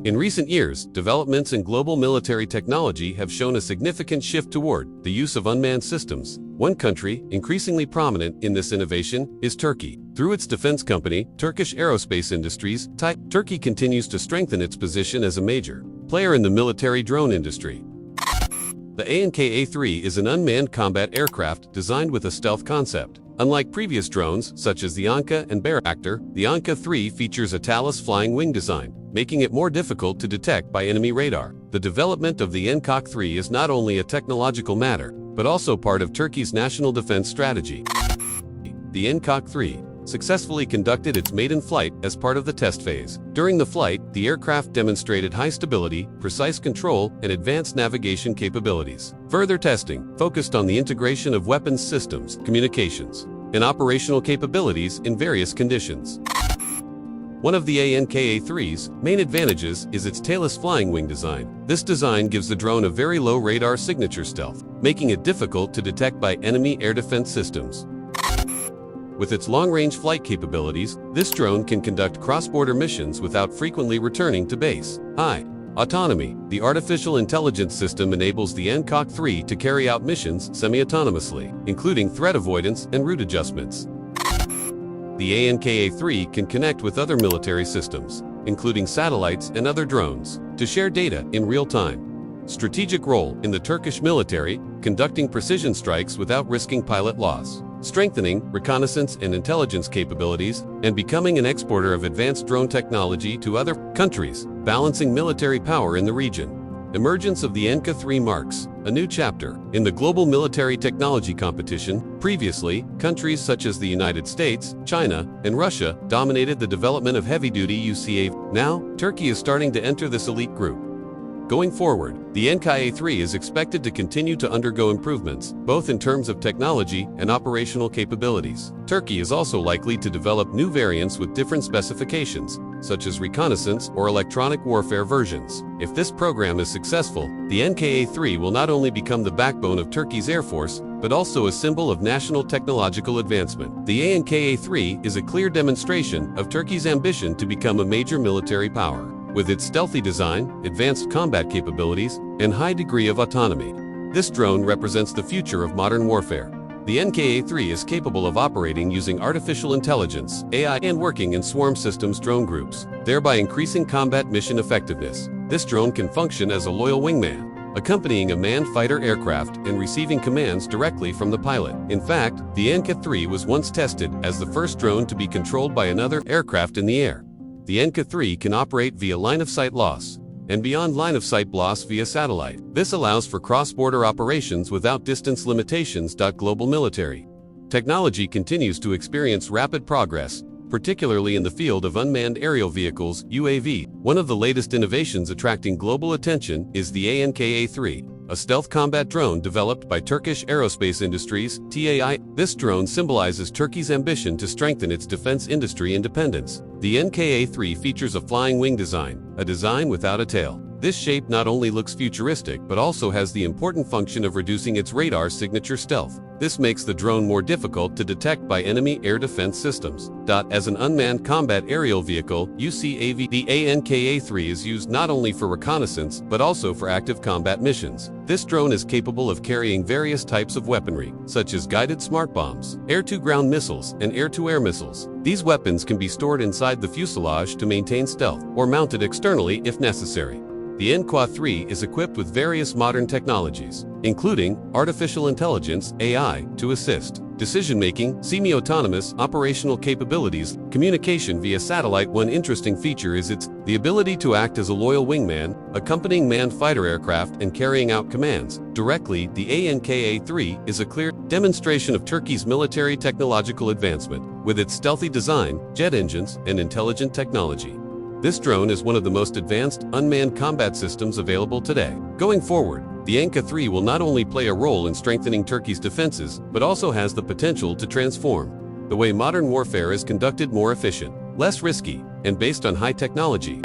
In recent years, developments in global military technology have shown a significant shift toward the use of unmanned systems. One country increasingly prominent in this innovation is Turkey. Through its defense company, Turkish Aerospace Industries, Turkey continues to strengthen its position as a major player in the military drone industry. The ANKA-3 is an unmanned combat aircraft designed with a stealth concept. Unlike previous drones, such as the ANKA and Bayraktar, the ANKA-3 features a tailless flying wing design, making it more difficult to detect by enemy radar. The development of the ANKA-3 is not only a technological matter, but also part of Turkey's national defense strategy. The ANKA-3 successfully conducted its maiden flight as part of the test phase. During the flight, the aircraft demonstrated high stability, precise control, and advanced navigation capabilities. Further testing focused on the integration of weapons systems, communications, and operational capabilities in various conditions. One of the ANKA-3's main advantages is its tailless flying wing design. This design gives the drone a very low radar signature stealth, making it difficult to detect by enemy air defense systems. With its long-range flight capabilities, this drone can conduct cross-border missions without frequently returning to base. Autonomy. The artificial intelligence system enables the ANKA-3 to carry out missions semi-autonomously, including threat avoidance and route adjustments. The ANKA-3 can connect with other military systems, including satellites and other drones, to share data in real time. Strategic role in the Turkish military, conducting precision strikes without risking pilot loss, strengthening reconnaissance and intelligence capabilities, and becoming an exporter of advanced drone technology to other countries, balancing military power in the region. Emergence of the ANKA-3 marks a new chapter in the global military technology competition. Previously, countries such as the United States, China, and Russia dominated the development of heavy-duty UCAV. Now, Turkey is starting to enter this elite group. Going forward, the ANKA-3 is expected to continue to undergo improvements, both in terms of technology and operational capabilities. Turkey is also likely to develop new variants with different specifications, such as reconnaissance or electronic warfare versions. If this program is successful, the ANKA-3 will not only become the backbone of Turkey's Air Force, but also a symbol of national technological advancement. The ANKA-3 is a clear demonstration of Turkey's ambition to become a major military power. With its stealthy design, advanced combat capabilities, and high degree of autonomy, this drone represents the future of modern warfare. The ANKA-3 is capable of operating using artificial intelligence, AI, and working in swarm systems drone groups, thereby increasing combat mission effectiveness. This drone can function as a loyal wingman, accompanying a manned fighter aircraft and receiving commands directly from the pilot. In fact, the ANKA-3 was once tested as the first drone to be controlled by another aircraft in the air. The ANKA-3 can operate via line-of-sight loss and beyond line-of-sight loss via satellite. This allows for cross-border operations without distance limitations. Global military technology continues to experience rapid progress, particularly in the field of unmanned aerial vehicles (UAV). One of the latest innovations attracting global attention is the ANKA-3, a stealth combat drone developed by Turkish Aerospace Industries (TAI). This drone symbolizes Turkey's ambition to strengthen its defense industry independence. The ANKA-3 features a flying wing design, a design without a tail. This shape not only looks futuristic but also has the important function of reducing its radar signature stealth. This makes the drone more difficult to detect by enemy air defense systems. As an unmanned combat aerial vehicle (UCAV), the ANKA-3 is used not only for reconnaissance but also for active combat missions. This drone is capable of carrying various types of weaponry, such as guided smart bombs, air-to-ground missiles, and air-to-air missiles. These weapons can be stored inside the fuselage to maintain stealth, or mounted externally if necessary. The ANKA-3 is equipped with various modern technologies, including artificial intelligence (AI) to assist decision-making, semi-autonomous operational capabilities, communication via satellite. One interesting feature is the ability to act as a loyal wingman, accompanying manned fighter aircraft and carrying out commands directly. The ANKA-3 is a clear demonstration of Turkey's military technological advancement, with its stealthy design, jet engines, and intelligent technology. This drone is one of the most advanced unmanned combat systems available today. Going forward, the ANKA-3 will not only play a role in strengthening Turkey's defenses, but also has the potential to transform the way modern warfare is conducted more efficient, less risky, and based on high technology.